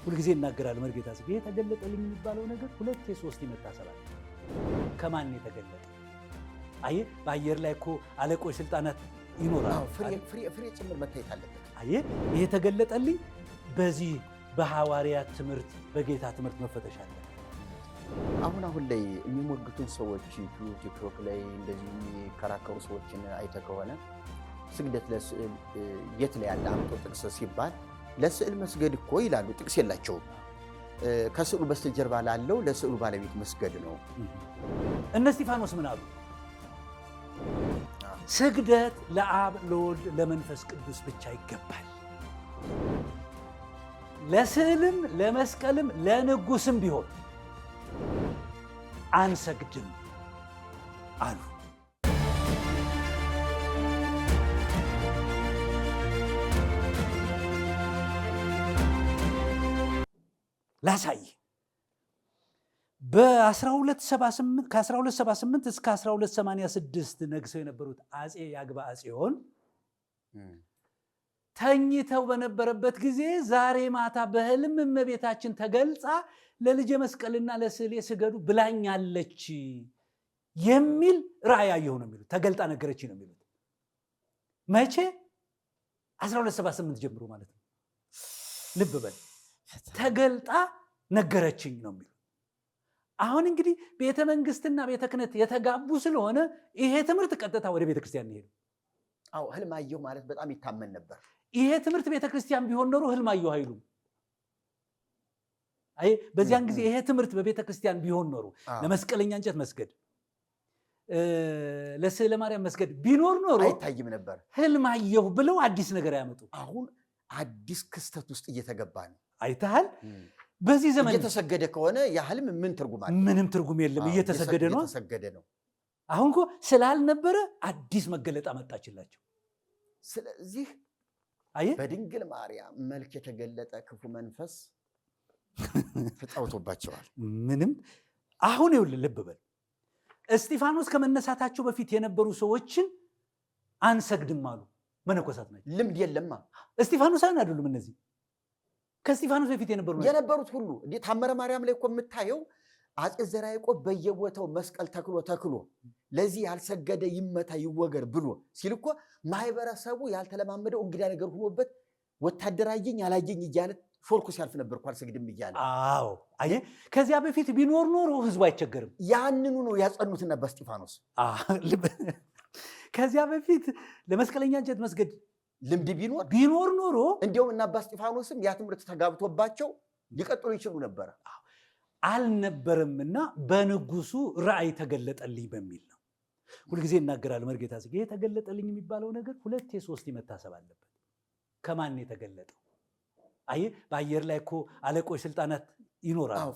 ሁልጊዜ እናገራለሁ መርጌታ ጽጌ የተገለጠልኝ የሚባለው ነገር ሁለቴ ሶስቴ መታሰባል። ከማን የተገለጠ? አይ በአየር ላይ እኮ አለቆች ስልጣናት ይኖራሉ። ፍሬ ጭምር መታየት አለበት። አይ ይሄ የተገለጠልኝ በዚህ በሐዋርያት ትምህርት በጌታ ትምህርት መፈተሽ አለ። አሁን ላይ የሚሞግቱን ሰዎች ቲክቶክ ላይ እንደዚህ የሚከራከሩ ሰዎችን አይተህ ከሆነ ስግደት ለስዕል የት ላይ ያለ አምጦ ጥቅስ ሲባል ለስዕል መስገድ እኮ ይላሉ። ጥቅስ የላቸውም። ከስዕሉ በስተጀርባ ላለው ለስዕሉ ባለቤት መስገድ ነው። እነ እስጢፋኖስ ምን አሉ? ስግደት ለአብ ለወልድ ለመንፈስ ቅዱስ ብቻ ይገባል፣ ለስዕልም ለመስቀልም ለንጉስም ቢሆን አንሰግድም አሉ። ላሳይ ከ1278 እስከ 1286 ነግሰው የነበሩት አጼ ያግባ ጽዮን ተኝተው በነበረበት ጊዜ ዛሬ ማታ በህልም እመቤታችን ተገልጻ ለልጄ መስቀልና ለስዕሌ ስገዱ ብላኛለች የሚል ራእይ አየሁ ነው የሚሉት። ተገልጣ ነገረች ነው የሚሉት። መቼ? 1278 ጀምሮ ማለት ነው። ልብ በል፣ ተገልጣ ነገረችኝ ነው የሚሉት። አሁን እንግዲህ ቤተ መንግስትና ቤተ ክህነት የተጋቡ ስለሆነ ይሄ ትምህርት ቀጥታ ወደ ቤተ ክርስቲያን ነው ሄደው። አዎ ህልም አየሁ ማለት በጣም ይታመን ነበር። ይሄ ትምህርት ቤተ ክርስቲያን ቢሆን ኖሮ ህልም አየሁ አይሉም። አይ በዚያን ጊዜ ይሄ ትምህርት በቤተ ክርስቲያን ቢሆን ኖሮ ለመስቀለኛ እንጨት መስገድ፣ ለስዕለ ማርያም መስገድ ቢኖር ኖሮ አይታይም ነበር። ህልም አየሁ ብለው አዲስ ነገር ያመጡ። አሁን አዲስ ክስተት ውስጥ እየተገባ ነው። አይተሃል? በዚህ ዘመን እየተሰገደ ከሆነ ያ ህልም ምን ትርጉም አለ? ምንም ትርጉም የለም። እየተሰገደ ነው። አሁን እኮ ስላልነበረ አዲስ መገለጥ አመጣችላቸው። ስለዚህ በድንግል ማርያም መልክ የተገለጠ ክፉ መንፈስ ተጫውቶባቸዋል። ምንም አሁን ይኸውልህ ልብ በል፣ እስጢፋኖስ ከመነሳታቸው በፊት የነበሩ ሰዎችን አንሰግድም አሉ። መነኮሳት ናቸው። ልምድ የለማ። እስጢፋኖስ አይደሉም እነዚህ። ከእስጢፋኖስ በፊት የነበሩት ሁሉ እንዴ ታምረ ማርያም ላይ እኮ የምታየው አጼ ዘርዓ ያዕቆብ በየቦታው መስቀል ተክሎ ለዚህ ያልሰገደ ይመታ ይወገር ብሎ ሲል እኮ ማህበረሰቡ ያልተለማመደው እንግዳ ነገር ሆኖበት ወታደር አየኝ አላየኝ እያለ ሾልኮ ሲያልፍ ነበር እኮ አልሰግድም እያለ። አዎ አየህ፣ ከዚያ በፊት ቢኖር ኖሮ ህዝቡ አይቸገርም። ያንኑ ነው ያጸኑትና በእስጢፋኖስ ከዚያ በፊት ለመስቀለኛ እንጨት መስገድ ልምድ ቢኖር ኖሮ እንዲያውም እና አባ እስጢፋኖስም ያ ትምህርት ተጋብቶባቸው ሊቀጥሉ ይችሉ ነበር። አልነበረምና በንጉሱ ራእይ ተገለጠልኝ በሚል ነው። ሁልጊዜ እናገራለሁ መርጌታ ጽጌ የተገለጠልኝ የሚባለው ነገር ሁለቴ ሶስቴ መታሰብ አለበት። ከማን የተገለጠው? አይ በአየር ላይ እኮ አለቆች ስልጣናት ይኖራሉ።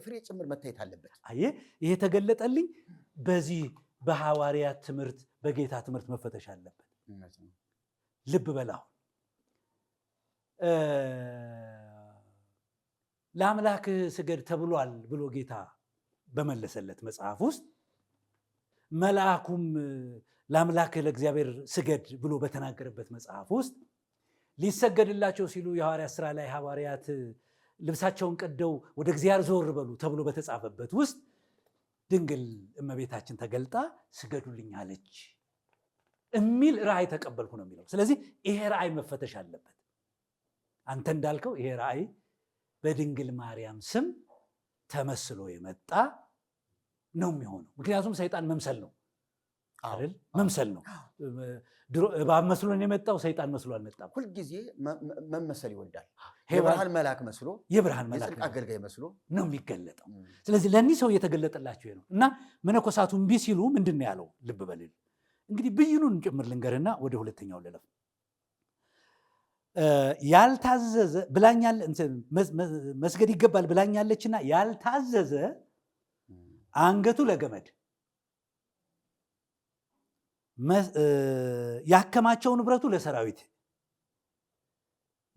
ፍሬ ጭምር መታየት አለበት። አይ ይሄ ተገለጠልኝ በዚህ በሐዋርያት ትምህርት በጌታ ትምህርት መፈተሽ አለበት። ልብ በላው ለአምላክ ስገድ ተብሏል ብሎ ጌታ በመለሰለት መጽሐፍ ውስጥ መልአኩም ለአምላክ ለእግዚአብሔር ስገድ ብሎ በተናገረበት መጽሐፍ ውስጥ ሊሰገድላቸው ሲሉ የሐዋርያት ሥራ ላይ ሐዋርያት ልብሳቸውን ቀደው ወደ እግዚአብሔር ዞር በሉ ተብሎ በተጻፈበት ውስጥ ድንግል እመቤታችን ተገልጣ ስገዱልኝ አለች የሚል ራእይ ተቀበልኩ ነው የሚለው። ስለዚህ ይሄ ራእይ መፈተሽ አለበት። አንተ እንዳልከው ይሄ ራእይ በድንግል ማርያም ስም ተመስሎ የመጣ ነው የሚሆነው። ምክንያቱም ሰይጣን መምሰል ነው አይደል? መምሰል ነው። እባብ መስሎ ነው የመጣው፣ ሰይጣን መስሎ አልመጣም። ሁልጊዜ መመሰል ይወዳል። የብርሃን መልአክ መስሎ፣ የብርሃን መልአክ አገልጋይ መስሎ ነው የሚገለጠው። ስለዚህ ለእኒህ ሰው እየተገለጠላቸው ነው። እና መነኮሳቱ እምቢ ሲሉ ምንድን ነው ያለው? ልብ በልል እንግዲህ ብይኑን ጭምር ልንገርና ወደ ሁለተኛው ልለፍ። ያልታዘዘ ብላኛል መስገድ ይገባል ብላኛለችና ያልታዘዘ አንገቱ ለገመድ ያከማቸው ንብረቱ ለሰራዊት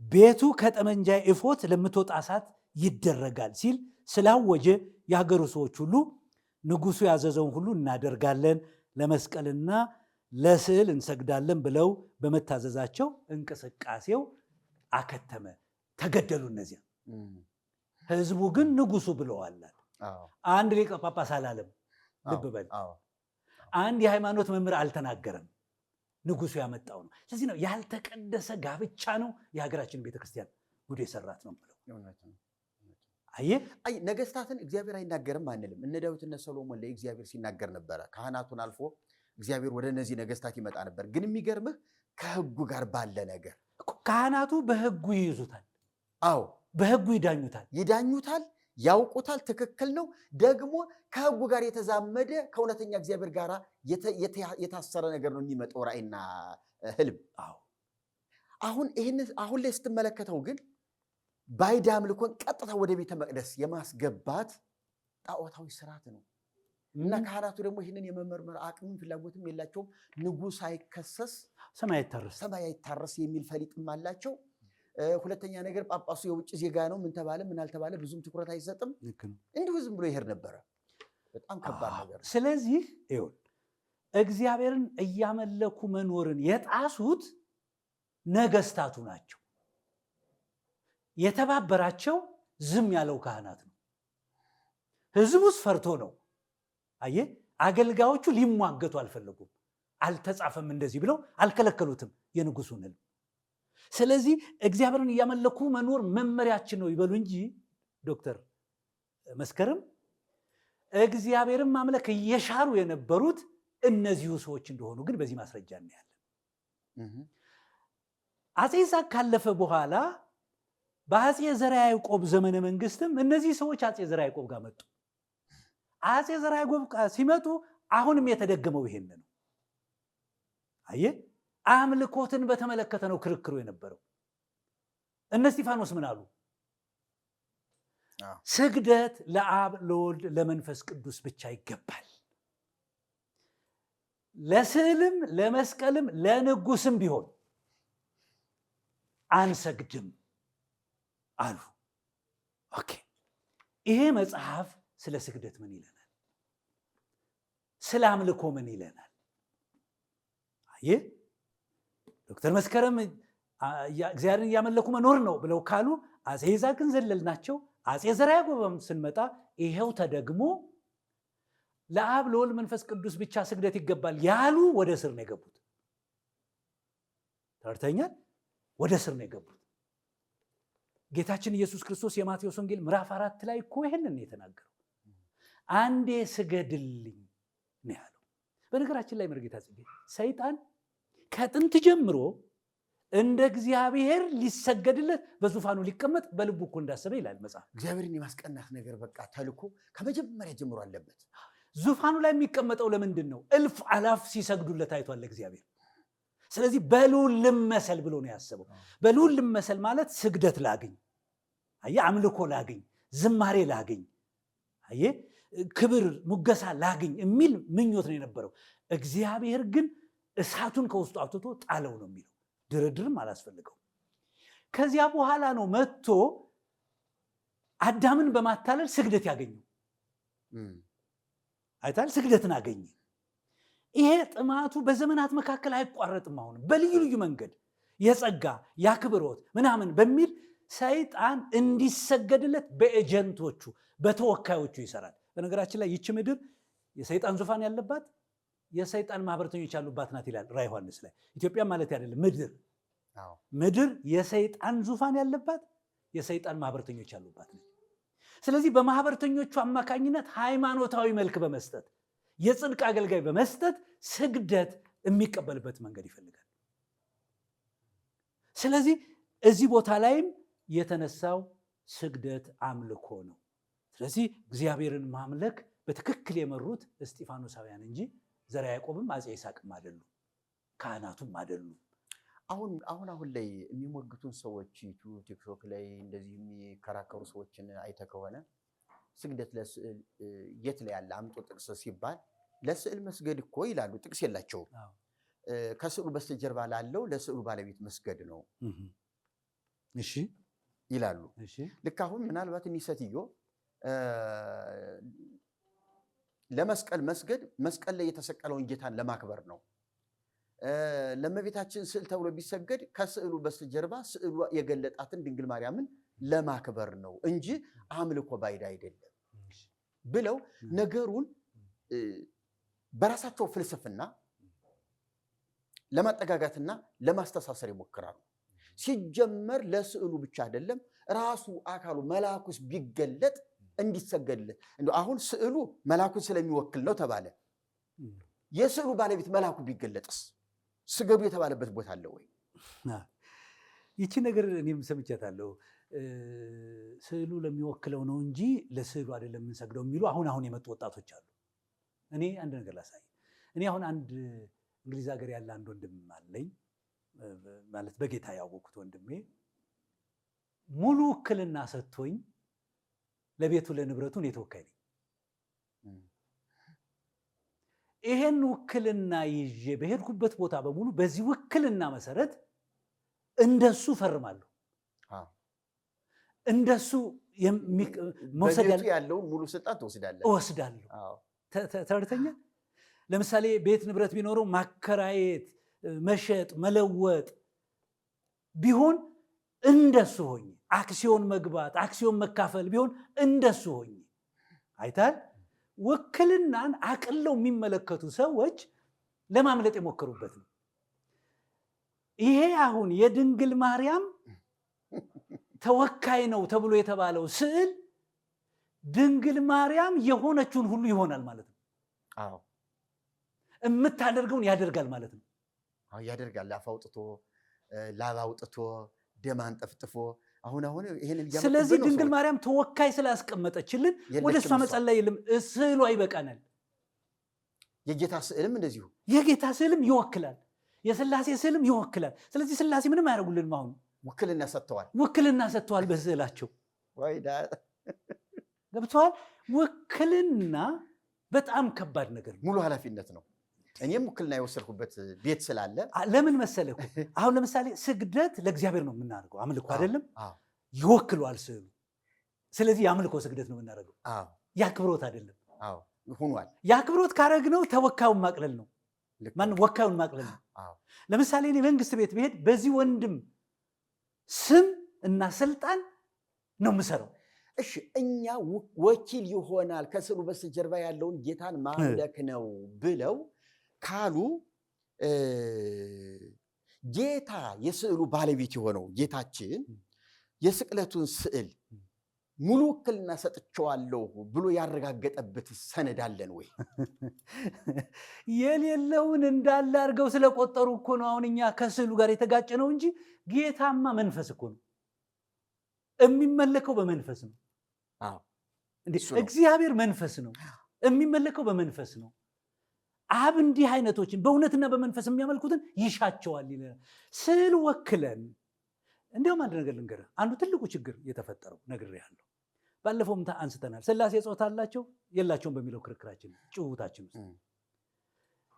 ቤቱ ከጠመንጃ እፎት ለምትወጣ እሳት ይደረጋል ሲል ስላወጀ የሀገሩ ሰዎች ሁሉ ንጉሱ ያዘዘውን ሁሉ እናደርጋለን፣ ለመስቀልና ለስዕል እንሰግዳለን ብለው በመታዘዛቸው እንቅስቃሴው አከተመ። ተገደሉ። እነዚያ ህዝቡ ግን ንጉሱ ብለዋል። አንድ ሊቀ ጳጳስ አላለም። ልብ በል። አንድ የሃይማኖት መምህር አልተናገረም። ንጉሱ ያመጣው ነው። ስለዚህ ነው ያልተቀደሰ ጋብቻ ነው የሀገራችን ቤተክርስቲያን ጉድ የሰራት ነው ብለው። አይ ነገስታትን እግዚአብሔር አይናገርም አንልም። እነ ዳዊት እነ ሰሎሞን ላይ እግዚአብሔር ሲናገር ነበረ። ካህናቱን አልፎ እግዚአብሔር ወደ እነዚህ ነገስታት ይመጣ ነበር። ግን የሚገርምህ ከህጉ ጋር ባለ ነገር ካህናቱ በህጉ ይይዙታል። አዎ በህጉ ይዳኙታል፣ ያውቁታል። ትክክል ነው። ደግሞ ከህጉ ጋር የተዛመደ ከእውነተኛ እግዚአብሔር ጋር የታሰረ ነገር ነው የሚመጣው ራእይና ህልም። አሁን ላይ ስትመለከተው ግን ባዕድ አምልኮን ቀጥታ ወደ ቤተ መቅደስ የማስገባት ጣዖታዊ ስርዓት ነው እና ካህናቱ ደግሞ ይህንን የመመርመር አቅምም ፍላጎትም የላቸውም። ንጉሥ አይከሰስ ሰማይ አይታረስ የሚል ፈሊጥም አላቸው። ሁለተኛ ነገር ጳጳሱ የውጭ ዜጋ ነው፣ ምን ተባለ ምን አልተባለ ብዙም ትኩረት አይሰጥም። እንዲሁ ዝም ብሎ ይሄድ ነበረ። በጣም ከባድ ነገር። ስለዚህ ይሁን እግዚአብሔርን እያመለኩ መኖርን የጣሱት ነገስታቱ ናቸው። የተባበራቸው ዝም ያለው ካህናት ነው። ህዝቡስ ፈርቶ ነው። አየህ፣ አገልጋዮቹ ሊሟገቱ አልፈለጉም። አልተጻፈም እንደዚህ ብለው አልከለከሉትም የንጉሱን ህልም። ስለዚህ እግዚአብሔርን እያመለኩ መኖር መመሪያችን ነው ይበሉ እንጂ ዶክተር መስከረም እግዚአብሔርን ማምለክ እየሻሩ የነበሩት እነዚሁ ሰዎች እንደሆኑ ግን በዚህ ማስረጃ እናያለን። አፄ ይስሐቅ ካለፈ በኋላ በአፄ ዘርዓ ያዕቆብ ዘመነ መንግስትም እነዚህ ሰዎች አፄ ዘርዓ ያዕቆብ ጋር መጡ። አፄ ዘርዓ ያዕቆብ ሲመጡ አሁንም የተደገመው ይሄን ነው። አየህ፣ አምልኮትን በተመለከተ ነው ክርክሩ የነበረው። እነ እስጢፋኖስ ምን አሉ? ስግደት ለአብ ለወልድ ለመንፈስ ቅዱስ ብቻ ይገባል፣ ለስዕልም ለመስቀልም ለንጉስም ቢሆን አንሰግድም አሉ። ኦኬ፣ ይሄ መጽሐፍ ስለ ስግደት ምን ይለናል? ስለ አምልኮ ምን ይለናል? አየህ፣ ዶክተር መስከረም እግዚአብሔርን እያመለኩ መኖር ነው ብለው ካሉ አፄ ይስሐቅን ዘለልናቸው። አፄ ዘርዓ ያዕቆብም ስንመጣ ይሄው ተደግሞ ለአብ ለወልድ መንፈስ ቅዱስ ብቻ ስግደት ይገባል ያሉ ወደ ስር ነው የገቡት። ተርተኛል፣ ወደ ስር ነው የገቡት። ጌታችን ኢየሱስ ክርስቶስ የማቴዎስ ወንጌል ምዕራፍ 4 ላይ እኮ ይሄንን ነው የተናገረው። አንዴ ስገድልኝ ነው ያለው። በነገራችን ላይ መርጌታ ጽጌ ሰይጣን ከጥንት ጀምሮ እንደ እግዚአብሔር ሊሰገድለት በዙፋኑ ሊቀመጥ በልቡ እኮ እንዳሰበ ይላል መጽሐፍ። እግዚአብሔርን የማስቀናት ነገር በቃ ተልኮ ከመጀመሪያ ጀምሮ አለበት። ዙፋኑ ላይ የሚቀመጠው ለምንድን ነው? እልፍ አላፍ ሲሰግዱለት አይቷል እግዚአብሔር። ስለዚህ በልዑል ልመሰል ብሎ ነው ያሰበው። በልዑል ልመሰል ማለት ስግደት ላግኝ፣ አየህ፣ አምልኮ ላግኝ፣ ዝማሬ ላግኝ፣ አየህ፣ ክብር ሙገሳ ላግኝ የሚል ምኞት ነው የነበረው። እግዚአብሔር ግን እሳቱን ከውስጡ አውጥቶ ጣለው ነው የሚለው። ድርድርም አላስፈልገው። ከዚያ በኋላ ነው መጥቶ አዳምን በማታለል ስግደት ያገኘው። አይታል፣ ስግደትን አገኘ። ይሄ ጥማቱ በዘመናት መካከል አይቋረጥም። አሁንም በልዩ ልዩ መንገድ የጸጋ የአክብሮት ምናምን በሚል ሰይጣን እንዲሰገድለት በኤጀንቶቹ በተወካዮቹ ይሰራል። በነገራችን ላይ ይቺ ምድር የሰይጣን ዙፋን ያለባት የሰይጣን ማህበረተኞች ያሉባት ናት ይላል ራዕየ ዮሐንስ ላይ። ኢትዮጵያ ማለት አይደለም፣ ምድር የሰይጣን ዙፋን ያለባት የሰይጣን ማህበረተኞች ያሉባት ነው። ስለዚህ በማህበረተኞቹ አማካኝነት ሃይማኖታዊ መልክ በመስጠት የጽድቅ አገልጋይ በመስጠት ስግደት የሚቀበልበት መንገድ ይፈልጋል። ስለዚህ እዚህ ቦታ ላይም የተነሳው ስግደት አምልኮ ነው። ስለዚህ እግዚአብሔርን ማምለክ በትክክል የመሩት እስጢፋኖሳውያን እንጂ ዘርዓ ያዕቆብም አፄ ይስሐቅም አይደሉም፣ ካህናቱም አይደሉም። አሁን ላይ የሚሞግቱን ሰዎች ቲክቶክ ላይ እንደዚህ የሚከራከሩ ሰዎችን አይተ ከሆነ ስግደት ለስዕል የት ላይ ያለ አምጦ ጥቅስ ሲባል ለስዕል መስገድ እኮ ይላሉ። ጥቅስ የላቸውም። ከስዕሉ በስተጀርባ ላለው ለስዕሉ ባለቤት መስገድ ነው እሺ ይላሉ። ልክ አሁን ምናልባት እኒህ ሴትዮ ለመስቀል መስገድ መስቀል ላይ የተሰቀለውን ጌታን ለማክበር ነው። ለእመቤታችን ስዕል ተብሎ ቢሰገድ ከስዕሉ በስተጀርባ ስዕሉ የገለጣትን ድንግል ማርያምን ለማክበር ነው እንጂ አምልኮ ባይድ አይደለም ብለው ነገሩን በራሳቸው ፍልስፍና ለማጠጋጋትና ለማስተሳሰር ይሞክራሉ። ሲጀመር ለስዕሉ ብቻ አይደለም ራሱ አካሉ መልአኩስ ቢገለጥ እንዲሰገድለት እንደው አሁን ስዕሉ መልአኩን ስለሚወክል ነው ተባለ። የስዕሉ ባለቤት መልአኩ ቢገለጥስ ስገዱ የተባለበት ቦታ አለ ወይ? ይቺ ነገር እኔም ሰምቻታለሁ። ስዕሉ ለሚወክለው ነው እንጂ ለስዕሉ አይደለም የምንሰግደው የሚሉ አሁን የመጡ ወጣቶች አሉ። እኔ አንድ ነገር ላሳይ። እኔ አሁን አንድ እንግሊዝ ሀገር ያለ አንድ ወንድም አለኝ፣ ማለት በጌታ ያወቁት ወንድሜ ሙሉ ውክልና ሰጥቶኝ ለቤቱ ለንብረቱ እኔ ተወካይ ነኝ። ይሄን ውክልና ይዤ በሄድኩበት ቦታ በሙሉ በዚህ ውክልና መሰረት እንደሱ ፈርማለሁ። እንደሱ መውሰድ ያለውን ሙሉ ስልጣን ትወስዳለህ። እወስዳለሁ። ተረድተኛል። ለምሳሌ ቤት ንብረት ቢኖረው ማከራየት፣ መሸጥ፣ መለወጥ ቢሆን እንደሱ ሆኜ፣ አክሲዮን መግባት፣ አክሲዮን መካፈል ቢሆን እንደሱ ሆኜ አይታል። ውክልናን አቅለው የሚመለከቱ ሰዎች ለማምለጥ የሞከሩበት ነው። ይሄ አሁን የድንግል ማርያም ተወካይ ነው ተብሎ የተባለው ስዕል ድንግል ማርያም የሆነችውን ሁሉ ይሆናል ማለት ነው። የምታደርገውን ያደርጋል ማለት ነው። ያደርጋል። አፍ አውጥቶ ላብ አውጥቶ ደም አንጠፍጥፎ አሁን ይሄን እያመጣ። ስለዚህ ድንግል ማርያም ተወካይ ስላስቀመጠችልን ወደ እሷ መጸለይ የለም። ስዕሉ አይበቃናል። የጌታ ስዕልም እንደዚሁ የጌታ ስዕልም ይወክላል፣ የሥላሴ ስዕልም ይወክላል። ስለዚህ ሥላሴ ምንም አያደርጉልንም። አሁን ውክልና ሰጥተዋል በስዕላቸው። ገብተዋል። ውክልና በጣም ከባድ ነገር ነው። ሙሉ ኃላፊነት ነው። እኔም ውክልና የወሰድኩበት ቤት ስላለ ለምን መሰለህ እኮ አሁን ለምሳሌ ስግደት ለእግዚአብሔር ነው የምናደርገው፣ አምልኮ አይደለም። ይወክሏል ስዕሉ። ስለዚህ የአምልኮ ስግደት ነው የምናደርገው፣ የአክብሮት አይደለም። ሆኗል። የአክብሮት ካረግነው ተወካዩን ማቅለል ነው። ማን ወካዩን ማቅለል ነው። ለምሳሌ እኔ መንግስት ቤት ብሄድ በዚህ ወንድም ስም እና ስልጣን ነው የምሰራው። እሺ እኛ ወኪል ይሆናል ከስዕሉ በስተጀርባ ያለውን ጌታን ማምለክ ነው ብለው ካሉ ጌታ የስዕሉ ባለቤት የሆነው ጌታችን የስቅለቱን ስዕል ሙሉ ውክልና ሰጥቼዋለሁ ብሎ ያረጋገጠበት ሰነድ አለን ወይ? የሌለውን እንዳለ አድርገው ስለቆጠሩ እኮ ነው አሁን እኛ ከስዕሉ ጋር የተጋጨ ነው እንጂ ጌታማ መንፈስ እኮ ነው የሚመለከው፣ በመንፈስ ነው። እግዚአብሔር መንፈስ ነው፣ የሚመለከው በመንፈስ ነው። አብ እንዲህ አይነቶችን በእውነትና በመንፈስ የሚያመልኩትን ይሻቸዋል ይለናል። ስዕል ወክለን እንዲያውም አንድ ነገር ልንገርህ። አንዱ ትልቁ ችግር የተፈጠረው ነግሬሃለሁ፣ ባለፈውም አንስተናል። ሥላሴ ጾታ አላቸው የላቸውም በሚለው ክርክራችን ጭውታችን ውስጥ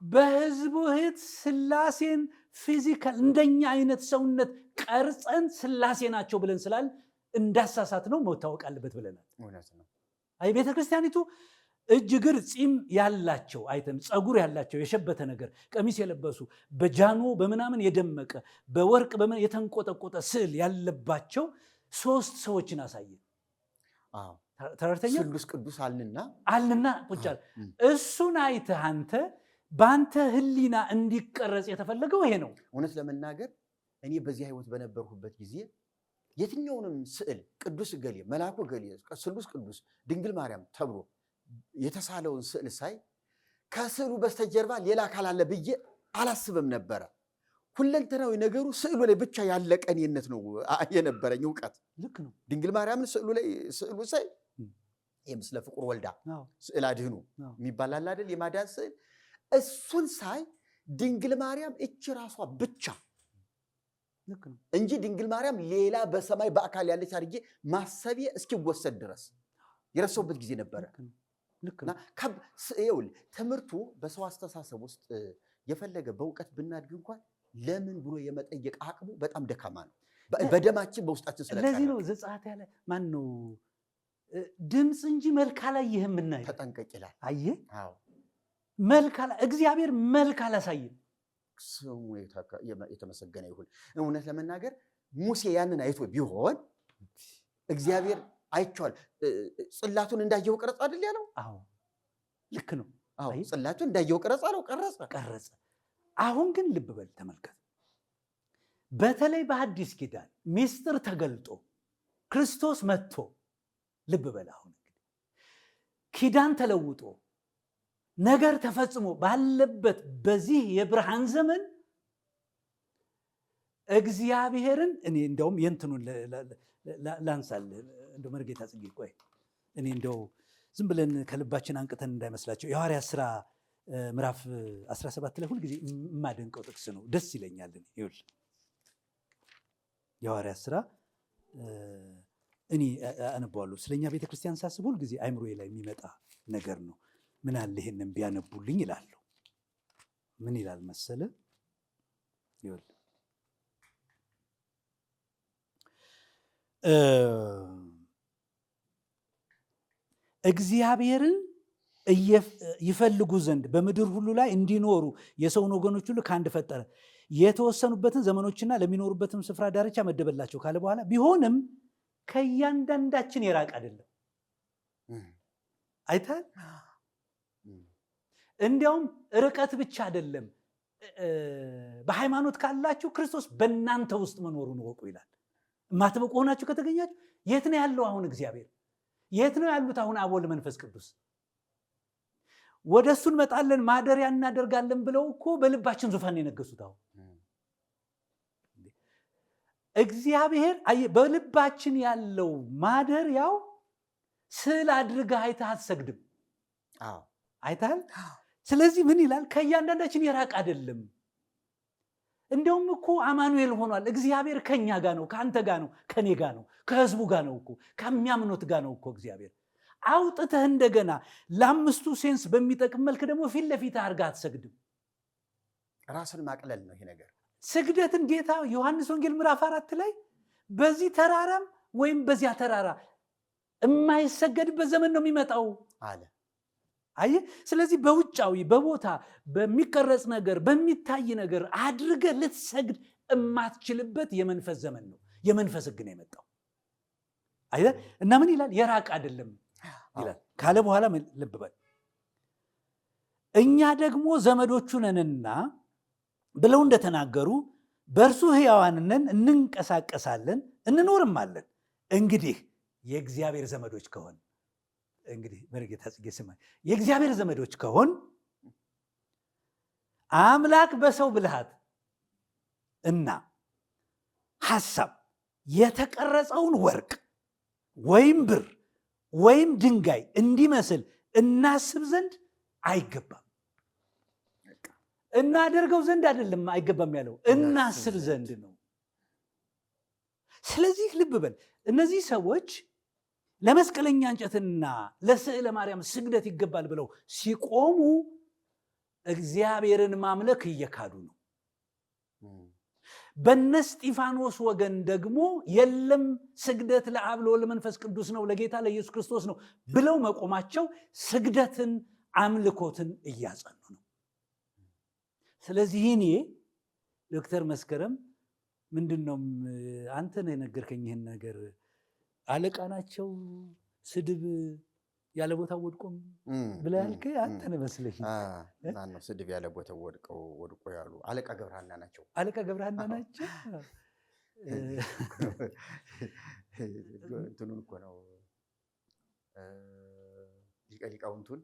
በህዝቡ እህት ሥላሴን ፊዚካል እንደኛ አይነት ሰውነት ቀርጸን ሥላሴ ናቸው ብለን ስላል እንዳሳሳት ነው መታወቅ አለበት ብለናል። አይ ቤተ ክርስቲያኒቱ እጅ እግር ፂም ያላቸው አይተን ፀጉር ያላቸው የሸበተ ነገር ቀሚስ የለበሱ በጃኖ በምናምን የደመቀ በወርቅ የተንቆጠቆጠ ስዕል ያለባቸው 3 ሰዎችን አሳየ። ተረድተኛ ስሉስ ቅዱስ አልንና ቁጭ አለ። እሱን አይተህ አንተ በአንተ ህሊና እንዲቀረጽ የተፈለገው ይሄ ነው። እውነት ለመናገር እኔ በዚህ ህይወት በነበርኩበት ጊዜ የትኛውንም ስዕል ቅዱስ ገሌ፣ መልአኩ ገሌ፣ ስሉስ ቅዱስ፣ ድንግል ማርያም ተብሎ የተሳለውን ስዕል ሳይ ከስዕሉ በስተጀርባ ሌላ አካል አለ ብዬ አላስብም ነበረ። ሁለንተናዊ ነገሩ ስዕሉ ላይ ብቻ ያለቀ እኔነት ነው የነበረኝ እውቀት። ልክ ነው። ድንግል ማርያምን ስዕሉ ሳይ የምስለ ፍቁር ወልዳ ስዕል አድህኑ የሚባል አለ አይደል? የማዳን ስዕል። እሱን ሳይ ድንግል ማርያም እቺ ራሷ ብቻ እንጂ ድንግል ማርያም ሌላ በሰማይ በአካል ያለች አድርጌ ማሰቤ እስኪወሰድ ድረስ የረሳሁበት ጊዜ ነበረ። እና ትምህርቱ በሰው አስተሳሰብ ውስጥ የፈለገ በእውቀት ብናድግ እንኳን ለምን ብሎ የመጠየቅ አቅሙ በጣም ደካማ ነው። በደማችን በውስጣችን ስለቀረ ለዚህ ነው ዘጸአት ያለ ማን ነው ድምፅ እንጂ መልክ አላየህም እና ተጠንቀቅ ይላል። አየህ? መልክ እግዚአብሔር መልክ አላሳየም። ስሙ የተመሰገነ ይሁን። እውነት ለመናገር ሙሴ ያንን አይቶ ቢሆን እግዚአብሔር አይቼዋል። ጽላቱን እንዳየው ቀረጸ አይደል ያለው? አዎ ልክ ነው። አዎ ጽላቱን እንዳየው ቀረጸ አለው። ቀረጸ። አሁን ግን ልብ በል ተመልከት። በተለይ በአዲስ ኪዳን ሚስጥር ተገልጦ ክርስቶስ መጥቶ ልብ በል አሁን ኪዳን ተለውጦ ነገር ተፈጽሞ ባለበት በዚህ የብርሃን ዘመን እግዚአብሔርን እኔ እንደውም የእንትኑን ላንሳልህ እንደው መርጌታ ጽጌ ቆይ እኔ እንደው ዝም ብለን ከልባችን አንቅተን እንዳይመስላቸው የሐዋርያት ሥራ ምዕራፍ 17 ላይ ሁልጊዜ የማደንቀው ጥቅስ ነው። ደስ ይለኛል። ይኸውልህ የሐዋርያት ሥራ እኔ አነባዋለሁ። ስለኛ ቤተክርስቲያን ሳስብ ሁልጊዜ አይምሮዬ ላይ የሚመጣ ነገር ነው። ምን አለ ይሄንን ቢያነቡልኝ ይላለሁ። ምን ይላል መሰለ? ይኸውልህ እግዚአብሔርን ይፈልጉ ዘንድ በምድር ሁሉ ላይ እንዲኖሩ የሰውን ወገኖች ሁሉ ከአንድ ፈጠረ፣ የተወሰኑበትን ዘመኖችና ለሚኖሩበትም ስፍራ ዳርቻ መደበላቸው ካለ በኋላ ቢሆንም ከእያንዳንዳችን የራቅ አይደለም። አይተሃል? እንዲያውም ርቀት ብቻ አይደለም። በሃይማኖት ካላችሁ ክርስቶስ በእናንተ ውስጥ መኖሩን እወቁ ይላል። የማትበቁ ሆናችሁ ከተገኛችሁ የት ነው ያለው አሁን እግዚአብሔር? የት ነው ያሉት አሁን አብ ወልድ መንፈስ ቅዱስ? ወደ እሱ እንመጣለን ማደሪያ እናደርጋለን ብለው እኮ በልባችን ዙፋን የነገሱት። አሁን እግዚአብሔር በልባችን ያለው ማደሪያው ስዕል አድርገህ አይተህ አትሰግድም። አይተሃል? ስለዚህ ምን ይላል? ከእያንዳንዳችን የራቅ አይደለም። እንደውም እኮ አማኑኤል ሆኗል። እግዚአብሔር ከኛ ጋር ነው፣ ከአንተ ጋር ነው፣ ከኔ ጋር ነው፣ ከህዝቡ ጋር ነው እኮ ከሚያምኑት ጋር ነው እኮ። እግዚአብሔር አውጥተህ እንደገና ለአምስቱ ሴንስ በሚጠቅም መልክ ደግሞ ፊት ለፊት አድርገህ አትሰግድም። ራስን ማቅለል ነው ይሄ ነገር። ስግደትን ጌታ ዮሐንስ ወንጌል ምዕራፍ 4 ላይ በዚህ ተራራም ወይም በዚያ ተራራ የማይሰገድበት ዘመን ነው የሚመጣው አለ። አየህ፣ ስለዚህ በውጫዊ በቦታ በሚቀረጽ ነገር በሚታይ ነገር አድርገህ ልትሰግድ የማትችልበት የመንፈስ ዘመን ነው። የመንፈስ ሕግ ነው የመጣው። አየህ፣ እና ምን ይላል? የራቅ አይደለም ይላል ካለ በኋላ ልብ በል እኛ ደግሞ ዘመዶቹ ነንና ብለው እንደተናገሩ በእርሱ ሕያዋን ነን፣ እንንቀሳቀሳለን፣ እንኖርማለን። እንግዲህ የእግዚአብሔር ዘመዶች ከሆን እንግዲህ መርጌታ ጽጌ ስማ፣ የእግዚአብሔር ዘመዶች ከሆን አምላክ በሰው ብልሃት እና ሐሳብ የተቀረጸውን ወርቅ ወይም ብር ወይም ድንጋይ እንዲመስል እናስብ ዘንድ አይገባም። እናደርገው ዘንድ አይደለም አይገባም ያለው፣ እናስብ ዘንድ ነው። ስለዚህ ልብ በል እነዚህ ሰዎች ለመስቀለኛ እንጨትና ለስዕለ ማርያም ስግደት ይገባል ብለው ሲቆሙ እግዚአብሔርን ማምለክ እየካዱ ነው። በነ እስጢፋኖስ ወገን ደግሞ የለም ስግደት ለአብ ለወልድ ለመንፈስ ቅዱስ ነው፣ ለጌታ ለኢየሱስ ክርስቶስ ነው ብለው መቆማቸው ስግደትን አምልኮትን እያጸኑ ነው። ስለዚህ እኔ ዶክተር መስከረም ምንድን ነው አንተ ነው የነገርከኝ ይህን ነገር አለቃ ናቸው ስድብ ያለ ቦታ ወድቆም ብለህ ያልከኝ አንተ ነህ መስለኝ። ማነው ስድብ ያለ ቦታ ወድቆ ያሉ? አለቃ ገብረሃና ናቸው። አለቃ ገብረሃና ናቸው። እንትኑን እኮ ነው ሊቃውንቱን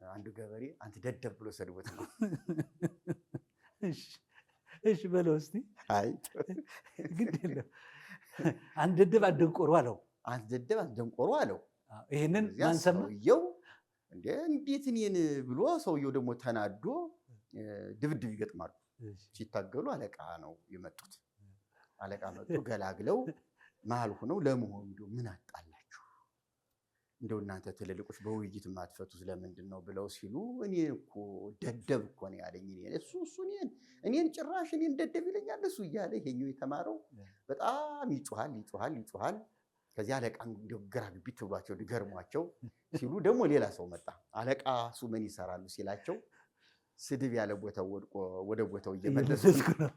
አንዱ ገበሬ አንተ ደደብ ብሎ ሰድቦት ነው። እሺ በለው እስቲ። አይ ግድ የለም አንድ ደደብ አንድ ደንቆሮ አለው። አንድ ደደብ አንድ ደንቆሮ አለው። ይሄንን ማን ሰማ? ሰውየው እንዴት እኔን ብሎ ሰውየው ደግሞ ተናዶ ድብድብ ይገጥማሉ። ሲታገሉ አለቃ ነው የመጡት። አለቃ መጡ ገላግለው መሀል ሆነው ለመሆኑ እንደው ምን አጣላችሁ? እንደው እናንተ ትልልቆች በውይይት የማትፈቱት ለምንድን ነው ብለው ሲሉ እኔ እኮ ደደብ እኮ ነው ያለኝ እኔን ጭራሽ እኔን ደደብ ይለኛል እሱ እያለ ይሄኛው የተማረው በጣም ይጮሃል። ከዚህ አለቃ እንደው ግራ ግቢት ብሏቸው ገርሟቸው ሲሉ ደግሞ ሌላ ሰው መጣ። አለቃ እሱ ምን ይሰራሉ ሲላቸው ስድብ ያለ ቦታው ወድቆ ወደ ቦታው እየመለስኩ ነው።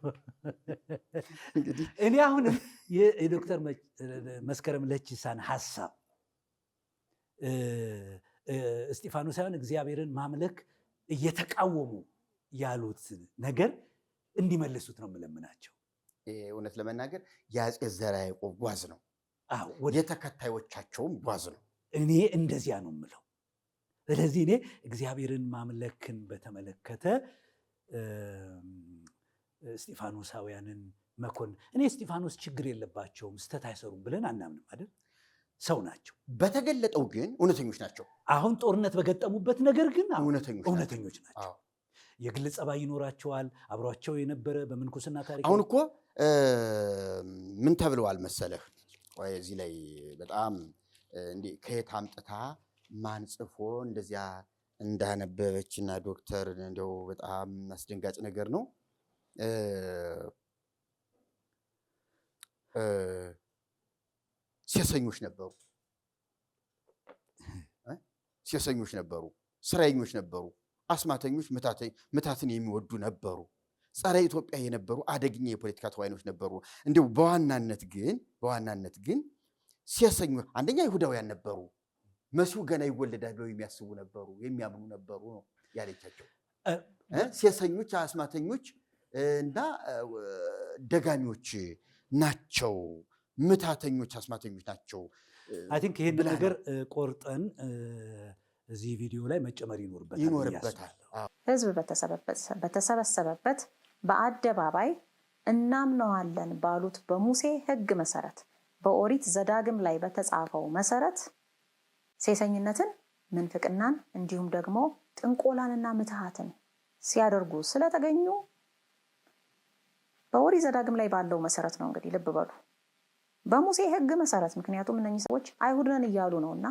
እንግዲህ እኔ አሁንም የዶክተር መስከረም ለቺሳን ሐሳብ እስጢፋኖሳውያን እግዚአብሔርን ማምለክ እየተቃወሙ ያሉት ነገር እንዲመልሱት ነው የምለምናቸው። እውነት ለመናገር የአፄ ዘርዓ ያዕቆብ ጓዝ ነው፣ የተከታዮቻቸውም ጓዝ ነው። እኔ እንደዚያ ነው የምለው። ስለዚህ እኔ እግዚአብሔርን ማምለክን በተመለከተ እስጢፋኖሳውያንን መኮንን እኔ እስጢፋኖስ ችግር የለባቸውም ስተት አይሰሩም ብለን አናምንም አይደል? ሰው ናቸው። በተገለጠው ግን እውነተኞች ናቸው። አሁን ጦርነት በገጠሙበት ነገር ግን እውነተኞች ናቸው። የግል ጸባይ ይኖራቸዋል። አብሯቸው የነበረ በምንኩስና ታሪክ አሁን እኮ ምን ተብለዋል መሰለህ? እዚህ ላይ በጣም ከየት አምጥታ ማን ጽፎ እንደዚያ እንዳነበበችና ዶክተር እንደው በጣም አስደንጋጭ ነገር ነው። ሴሰኞች ነበሩ፣ ስራየኞች ነበሩ፣ አስማተኞች፣ ምታትን የሚወዱ ነበሩ፣ ጸረ ኢትዮጵያ የነበሩ አደገኛ የፖለቲካ ተዋናዮች ነበሩ። እንዲሁ በዋናነት ግን ሴሰኞች አንደኛ ይሁዳውያን ነበሩ። መሲሁ ገና ይወለዳል ብለው የሚያስቡ ነበሩ፣ የሚያምኑ ነበሩ ነው ያለቻቸው። ሴሰኞች፣ አስማተኞች እና ደጋሚዎች ናቸው፣ ምታተኞች፣ አስማተኞች ናቸው። አይ ቲንክ ይሄን ነገር ቆርጠን እዚህ ቪዲዮ ላይ መጨመር ይኖርበታል። ህዝብ በተሰበሰበበት በአደባባይ እናምነዋለን ባሉት በሙሴ ሕግ መሰረት በኦሪት ዘዳግም ላይ በተጻፈው መሰረት ሴሰኝነትን፣ ምንፍቅናን እንዲሁም ደግሞ ጥንቆላንና ምትሃትን ሲያደርጉ ስለተገኙ በኦሪት ዘዳግም ላይ ባለው መሰረት ነው። እንግዲህ ልብ በሉ፣ በሙሴ ሕግ መሰረት። ምክንያቱም እነኚህ ሰዎች አይሁድ ነን እያሉ ነውና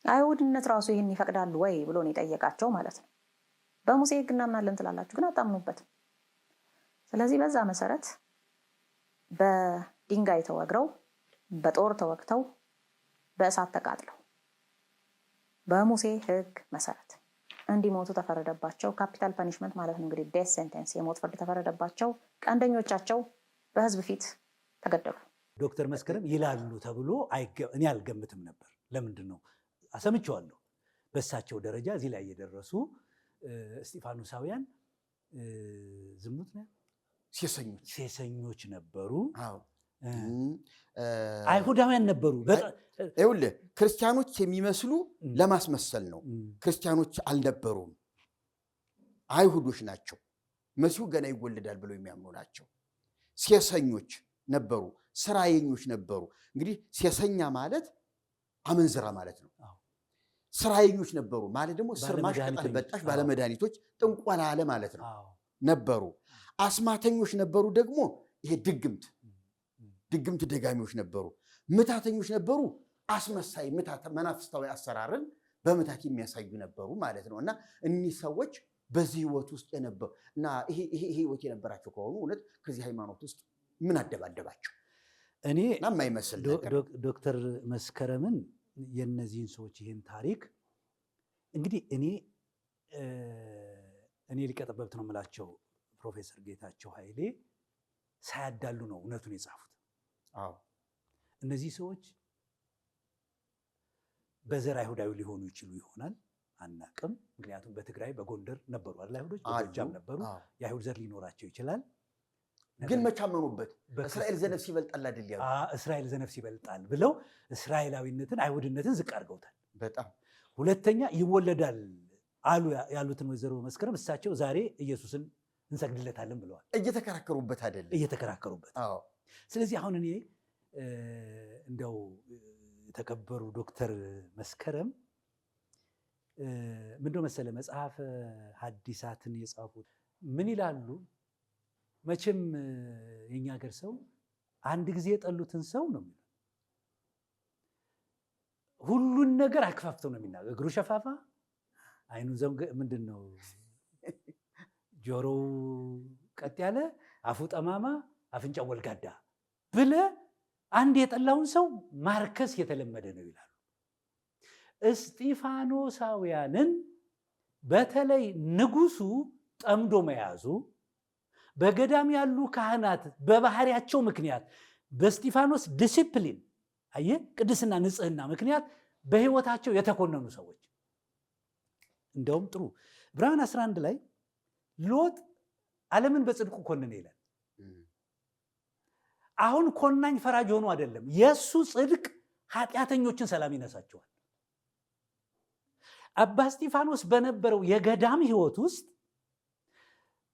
አይሁድነት ራሱ ይህን ይፈቅዳል ወይ ብሎ ነው የጠየቃቸው ማለት ነው። በሙሴ ሕግ እናምናለን ትላላችሁ ግን አታምኑበትም። ስለዚህ በዛ መሰረት በድንጋይ ተወግረው፣ በጦር ተወግተው፣ በእሳት ተቃጥለው በሙሴ ሕግ መሰረት እንዲሞቱ ተፈረደባቸው። ካፒታል ፐኒሽመንት ማለት ነው እንግዲህ ዴስ ሴንቴንስ፣ የሞት ፍርድ ተፈረደባቸው። ቀንደኞቻቸው በህዝብ ፊት ተገደሉ። ዶክተር መስከረም ይላሉ ተብሎ እኔ አልገምትም ነበር። ለምንድን ነው አሰምቼዋለሁ። በእሳቸው ደረጃ እዚህ ላይ የደረሱ እስጢፋኖሳውያን ዝሙት ነው ሴሰኞች ነበሩ። አይሁዳውያን ነበሩ። ይኸውልህ ክርስቲያኖች የሚመስሉ ለማስመሰል ነው። ክርስቲያኖች አልነበሩም፣ አይሁዶች ናቸው። መሲሁ ገና ይወለዳል ብለው የሚያምኑ ናቸው። ሴሰኞች ነበሩ፣ ስራየኞች ነበሩ። እንግዲህ ሴሰኛ ማለት አመንዝራ ማለት ነው። ስራየኞች ነበሩ ማለት ደግሞ ስርማሽ፣ ቅጠል በጣሽ፣ ባለመድኃኒቶች፣ ጥንቆላ አለ ማለት ነው ነበሩ። አስማተኞች ነበሩ ደግሞ ይሄ ድግምት ደጋሚዎች ነበሩ። ምታተኞች ነበሩ፣ አስመሳይ መናፍስታዊ አሰራርን በምታት የሚያሳዩ ነበሩ ማለት ነው። እና እኒህ ሰዎች በዚህ ህይወት ውስጥ የነበሩ እና ይሄ ህይወት የነበራቸው ከሆኑ እውነት ከዚህ ሃይማኖት ውስጥ ምን አደባደባቸው? እኔ የማይመስል ዶክተር መስከረምን የነዚህን ሰዎች ይህን ታሪክ እንግዲህ እኔ ሊቀጠበብት ነው የምላቸው ፕሮፌሰር ጌታቸው ኃይሌ ሳያዳሉ ነው እውነቱን የጻፉት። እነዚህ ሰዎች በዘር አይሁዳዊ ሊሆኑ ይችሉ ይሆናል፣ አናቅም። ምክንያቱም በትግራይ በጎንደር ነበሩ አይደል አይሁዶች፣ በጎጃም ነበሩ። የአይሁድ ዘር ሊኖራቸው ይችላል። ግን መቻመኑበት እስራኤል ዘነፍስ ይበልጣል አይደል ያሉ እስራኤል ዘነፍስ ይበልጣል ብለው እስራኤላዊነትን አይሁድነትን ዝቅ አድርገውታል በጣም። ሁለተኛ ይወለዳል አሉ ያሉትን ወይዘሮ መስከረም እሳቸው ዛሬ ኢየሱስን እንሰግድለታለን ብለዋል። እየተከራከሩበት አይደለም እየተከራከሩበት። ስለዚህ አሁን እኔ እንደው የተከበሩ ዶክተር መስከረም ምንድነው መሰለ መጽሐፈ ሐዲሳትን የጻፉት ምን ይላሉ? መቼም የኛ ሀገር ሰው አንድ ጊዜ የጠሉትን ሰው ነው የሚለው። ሁሉን ነገር አከፋፍተው ነው የሚናገር። እግሩ ሸፋፋ፣ አይኑ ምንድን ነው ጆሮው ቀጥ ያለ፣ አፉ ጠማማ፣ አፍንጫው ወልጋዳ ብለ አንድ የጠላውን ሰው ማርከስ የተለመደ ነው ይላሉ። እስጢፋኖሳውያንን በተለይ ንጉሱ ጠምዶ መያዙ በገዳም ያሉ ካህናት በባህሪያቸው ምክንያት በእስጢፋኖስ ዲሲፕሊን አየህ ቅድስና ንጽህና ምክንያት በህይወታቸው የተኮነኑ ሰዎች እንደውም ጥሩ ዕብራውያን 11 ላይ ሎጥ ዓለምን በጽድቁ ኮነነ ይላል። አሁን ኮናኝ ፈራጅ ሆኖ አይደለም፣ የሱ ጽድቅ ኃጢአተኞችን ሰላም ይነሳቸዋል። አባ እስጢፋኖስ በነበረው የገዳም ህይወት ውስጥ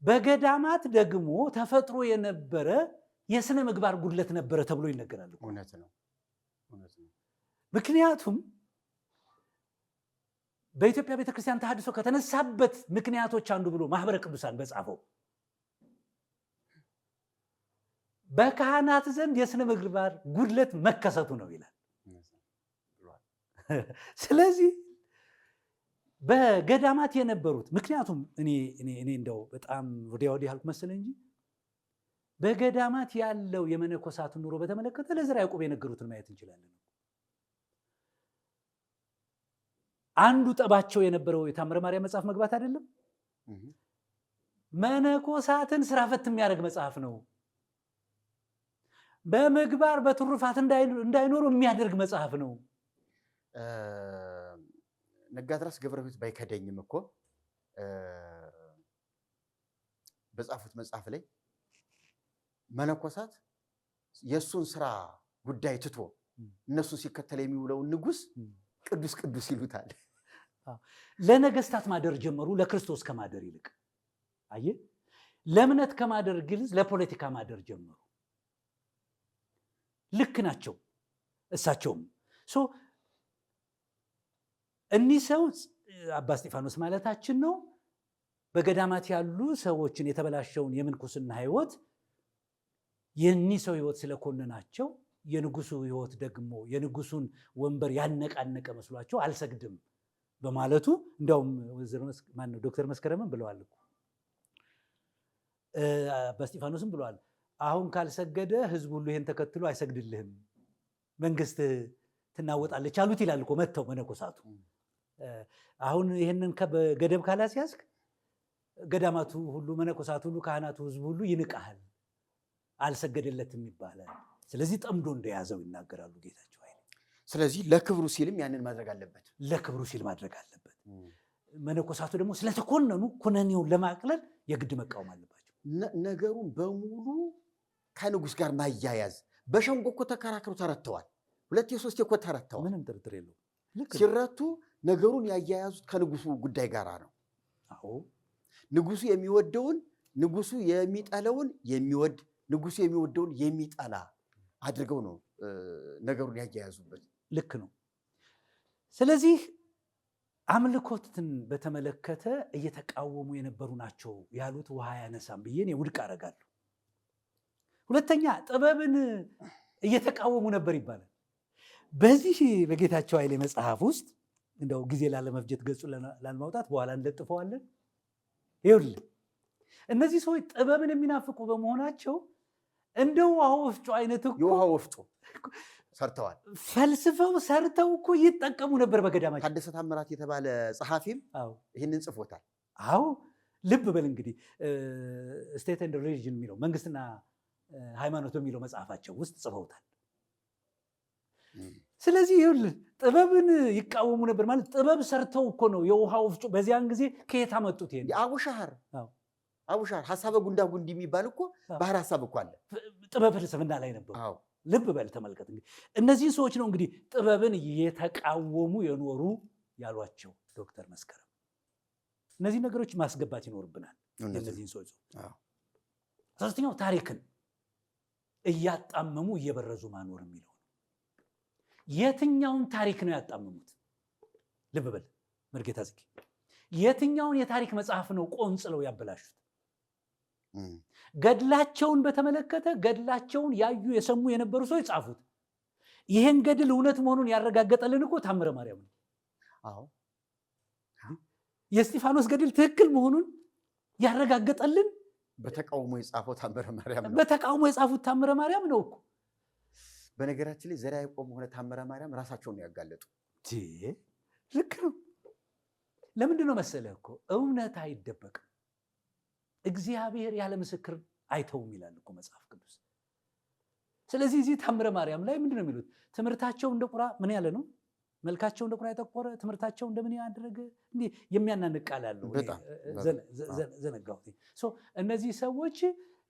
በገዳማት ደግሞ ተፈጥሮ የነበረ የሥነ ምግባር ጉድለት ነበረ ተብሎ ይነገራል። እውነት ነው። ምክንያቱም በኢትዮጵያ ቤተክርስቲያን ተሐድሶ ከተነሳበት ምክንያቶች አንዱ ብሎ ማህበረ ቅዱሳን በጻፈው በካህናት ዘንድ የሥነ ምግባር ጉድለት መከሰቱ ነው ይላል። ስለዚህ በገዳማት የነበሩት ምክንያቱም እኔ እንደው በጣም ወዲያ ወዲህ አልኩ መሰለ እንጂ በገዳማት ያለው የመነኮሳትን ኑሮ በተመለከተ ለዘርዓ ያዕቆብ የነገሩትን ማየት እንችላለን። አንዱ ጠባቸው የነበረው የታምረ ማርያም መጽሐፍ መግባት አይደለም፣ መነኮሳትን ስራ ፈት የሚያደርግ መጽሐፍ ነው። በምግባር በትሩፋት እንዳይኖሩ የሚያደርግ መጽሐፍ ነው። ነጋድራስ ገብረሕይወት ባይከደኝም እኮ በጻፉት መጽሐፍ ላይ መነኮሳት የእሱን ስራ ጉዳይ ትቶ እነሱን ሲከተል የሚውለውን ንጉሥ ቅዱስ ቅዱስ ይሉታል። ለነገስታት ማደር ጀመሩ፣ ለክርስቶስ ከማደር ይልቅ አየህ፣ ለእምነት ከማደር ግልጽ ለፖለቲካ ማደር ጀመሩ። ልክ ናቸው እሳቸውም። እኒህ ሰው አባ እስጢፋኖስ ማለታችን ነው። በገዳማት ያሉ ሰዎችን የተበላሸውን የምንኩስና ህይወት የኒህ ሰው ህይወት ስለኮነናቸው የንጉሱ ህይወት ደግሞ የንጉሱን ወንበር ያነቃነቀ መስሏቸው አልሰግድም በማለቱ እንዲያውም ዶክተር መስከረምን ብለዋል እኮ አባ እስጢፋኖስም ብለዋል፣ አሁን ካልሰገደ ህዝብ ሁሉ ይሄን ተከትሎ አይሰግድልህም፣ መንግስት ትናወጣለች አሉት ይላል እኮ መተው መነኮሳቱ። አሁን ይሄንን ገደብ ካላስያዝክ ገዳማቱ ሁሉ መነኮሳቱ ሁሉ ካህናቱ ህዝብ ሁሉ ይንቃሃል፣ አልሰገደለትም ይባላል። ስለዚህ ጠምዶ እንደያዘው ይናገራሉ ጌታቸው ኃይሌ። ስለዚህ ለክብሩ ሲልም ያንን ማድረግ አለበት፣ ለክብሩ ሲል ማድረግ አለበት። መነኮሳቱ ደግሞ ስለተኮነኑ ኩነኔውን ለማቅለል የግድ መቃወም አለባቸው። ነገሩን በሙሉ ከንጉስ ጋር ማያያዝ በሸንጎ እኮ ተከራክረው ተረተዋል። ሁለት የሶስት እኮ ተረተዋል። ምንም ጥርጥር የለውም። ሲረቱ ነገሩን ያያያዙት ከንጉሱ ጉዳይ ጋር ነው። አዎ ንጉሱ የሚወደውን ንጉሱ የሚጠላውን የሚወድ ንጉሱ የሚወደውን የሚጠላ አድርገው ነው ነገሩን ያያያዙበት። ልክ ነው። ስለዚህ አምልኮትን በተመለከተ እየተቃወሙ የነበሩ ናቸው ያሉት ውሃ ያነሳም ብዬ እኔ ውድቅ አደርጋለሁ። ሁለተኛ ጥበብን እየተቃወሙ ነበር ይባላል። በዚህ በጌታቸው ኃይሌ መጽሐፍ ውስጥ እንደው ጊዜ ላለመፍጀት ገጹ ላለማውጣት በኋላ እንለጥፈዋለን። ይኸውልህ እነዚህ ሰዎች ጥበብን የሚናፍቁ በመሆናቸው እንደ ውሃ ወፍጮ አይነት እኮ የውሃ ወፍጮ ሰርተዋል። ፈልስፈው ሰርተው እኮ ይጠቀሙ ነበር በገዳማቸው። ታደሰ ታምራት የተባለ ጸሐፊም ይህንን ጽፎታል። አዎ ልብ በል እንግዲህ ስቴት ኤንድ ሪሊጅን የሚለው መንግስትና ሃይማኖት በሚለው መጽሐፋቸው ውስጥ ጽፈውታል። ስለዚህ ይኸውልህ ጥበብን ይቃወሙ ነበር ማለት ጥበብ ሰርተው እኮ ነው የውሃ ወፍጮ። በዚያን ጊዜ ከየት አመጡት? ይሄን አቡሻህር ሐሳበ ጉንዳ ጉንዲ የሚባል እኮ ባህር ሐሳብ እኮ አለ። ጥበብ ፍልስፍና ላይ ነበሩ። ልብ በል ተመልከት። እንግዲህ እነዚህ ሰዎች ነው እንግዲህ ጥበብን የተቃወሙ የኖሩ ያሏቸው ዶክተር መስከረም። እነዚህ ነገሮች ማስገባት ይኖርብናል እነዚህን ሰዎች። ሶስተኛው ታሪክን እያጣመሙ እየበረዙ ማኖር የሚለው የትኛውን ታሪክ ነው ያጣመሙት? ልብ በል መርጌታ ዝጊ፣ የትኛውን የታሪክ መጽሐፍ ነው ቆንጽለው ያበላሹት? ገድላቸውን በተመለከተ ገድላቸውን ያዩ የሰሙ የነበሩ ሰዎች ጻፉት። ይሄን ገድል እውነት መሆኑን ያረጋገጠልን እኮ ታምረ ማርያም ነው። አዎ የእስጢፋኖስ ገድል ትክክል መሆኑን ያረጋገጠልን በተቃውሞ የጻፈው ታምረ ማርያም ነው። በተቃውሞ የጻፉት ታምረ ማርያም ነው እኮ። በነገራችን ላይ ዘርዓ ያዕቆብ ሆነ ታምረ ማርያም ራሳቸውን ያጋለጡ። ልክ ነው። ለምንድን ነው መሰለህ እኮ እውነት አይደበቅም። እግዚአብሔር ያለ ምስክር አይተውም ይላል እኮ መጽሐፍ ቅዱስ። ስለዚህ እዚህ ታምረ ማርያም ላይ ምንድን ነው የሚሉት? ትምህርታቸው እንደ ቁራ ምን ያለ ነው? መልካቸው እንደ ቁራ የጠቆረ፣ ትምህርታቸው እንደምን ያደረገ፣ እንዲህ የሚያናንቅ ቃል አለው። ዘነጋሁት። እነዚህ ሰዎች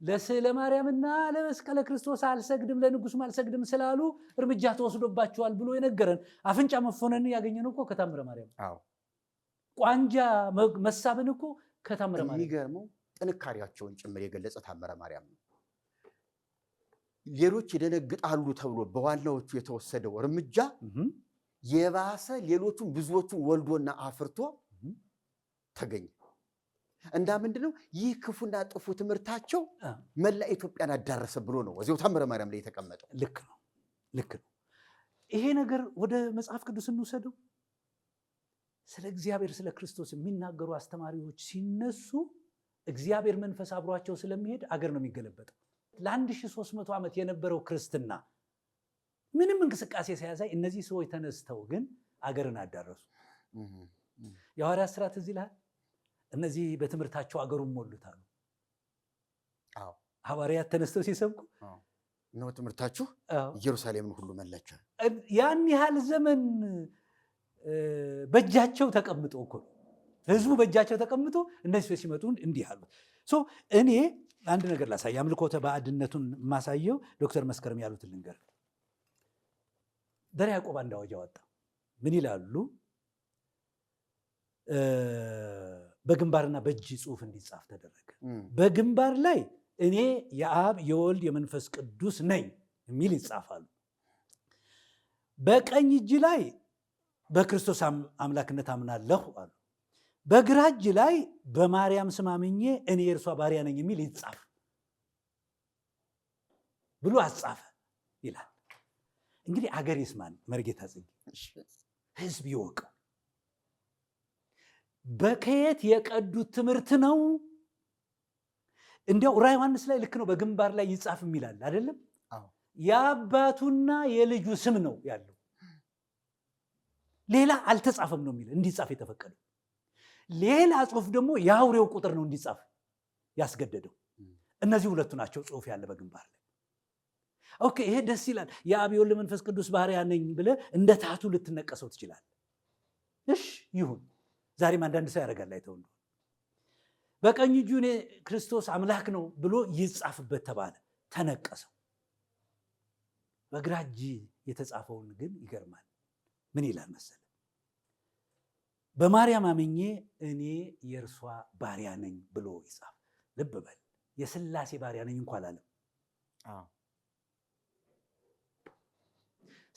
ለስዕለ ማርያምና ለመስቀለ ክርስቶስ አልሰግድም ለንጉሥም አልሰግድም ስላሉ እርምጃ ተወስዶባቸዋል ብሎ የነገረን አፍንጫ መፎነን ያገኘነው እኮ ከታምረ ማርያም፣ ቋንጃ መሳብን እኮ ከታምረ ማርያም። የሚገርመው ጥንካሬያቸውን ጭምር የገለጸ ታምረ ማርያም ነው። ሌሎች ይደነግጣሉ ተብሎ በዋናዎቹ የተወሰደው እርምጃ የባሰ ሌሎቹን ብዙዎቹን ወልዶና አፍርቶ ተገኘ። እንዳ ምንድነው ይህ ክፉና ጥፉ ትምህርታቸው መላ ኢትዮጵያን አዳረሰ ብሎ ነው እዚያው ታምረ ማርያም ላይ የተቀመጠው። ልክ ነው። ይሄ ነገር ወደ መጽሐፍ ቅዱስ እንውሰደው። ስለ እግዚአብሔር ስለ ክርስቶስ የሚናገሩ አስተማሪዎች ሲነሱ እግዚአብሔር መንፈስ አብሯቸው ስለሚሄድ አገር ነው የሚገለበጠው። ለ1300 ዓመት የነበረው ክርስትና ምንም እንቅስቃሴ ሳያሳይ እነዚህ ሰዎች ተነስተው ግን አገርን አዳረሱ። የሐዋርያት ሥራ ትዝ ይልሃል? እነዚህ በትምህርታቸው አገሩን ሞሉታሉ። ሐዋርያት ተነስተው ሲሰብኩ ነው ትምህርታችሁ ኢየሩሳሌምን ሁሉ መላች። ያን ያህል ዘመን በእጃቸው ተቀምጦ እኮ ህዝቡ በእጃቸው ተቀምጦ እነዚህ ሰዎች ሲመጡ እንዲህ አሉት። እኔ አንድ ነገር ላሳይ። አምልኮተ ባዕድነቱን የማሳየው ዶክተር መስከረም ያሉትን ልንገር። ዘርዓ ያዕቆብ አንድ አዋጅ አወጣ። ምን ይላሉ? በግንባርና በእጅ ጽሑፍ እንዲጻፍ ተደረገ። በግንባር ላይ እኔ የአብ የወልድ የመንፈስ ቅዱስ ነኝ የሚል ይጻፋሉ። በቀኝ እጅ ላይ በክርስቶስ አምላክነት አምናለሁ አሉ። በግራ እጅ ላይ በማርያም ስም አምኜ እኔ የእርሷ ባሪያ ነኝ የሚል ይጻፍ ብሎ አጻፈ ይላል። እንግዲህ አገር ይስማን፣ መርጌታ ጽጌ ህዝብ ይወቀው። በከየት የቀዱት ትምህርት ነው? እንዲያው ራዕየ ዮሐንስ ላይ ልክ ነው፣ በግንባር ላይ ይጻፍ የሚላል አይደለም? የአባቱና የልጁ ስም ነው ያለው፣ ሌላ አልተጻፈም ነው የሚል እንዲጻፍ የተፈቀደው። ሌላ ጽሑፍ ደግሞ የአውሬው ቁጥር ነው እንዲጻፍ ያስገደደው። እነዚህ ሁለቱ ናቸው ጽሑፍ ያለ በግንባር ላይ። ኦኬ፣ ይሄ ደስ ይላል። የአብ የወልድ መንፈስ ቅዱስ ባሪያ ነኝ ብለህ እንደ ታቱ ልትነቀሰው ትችላለህ። እሺ ይሁን። ዛሬም አንዳንድ ሰው ያደርጋል። አይተው በቀኝ እጁ እኔ ክርስቶስ አምላክ ነው ብሎ ይጻፍበት ተባለ፣ ተነቀሰው። በግራ እጅ የተጻፈውን ግን ይገርማል። ምን ይላል መሰለ? በማርያም አምኜ እኔ የእርሷ ባሪያ ነኝ ብሎ ይጻፍ። ልብ በል፣ የሥላሴ ባሪያ ነኝ እንኳን አላለም።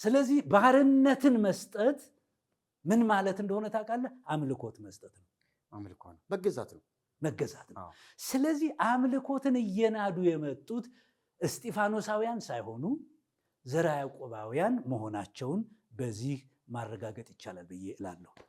ስለዚህ ባርነትን መስጠት ምን ማለት እንደሆነ ታውቃለህ? አምልኮት መስጠት ነው። አምልኮ ነው፣ መገዛት ነው፣ መገዛት ነው። ስለዚህ አምልኮትን እየናዱ የመጡት እስጢፋኖሳውያን ሳይሆኑ ዘርዓ ያዕቆባውያን መሆናቸውን በዚህ ማረጋገጥ ይቻላል ብዬ እላለሁ።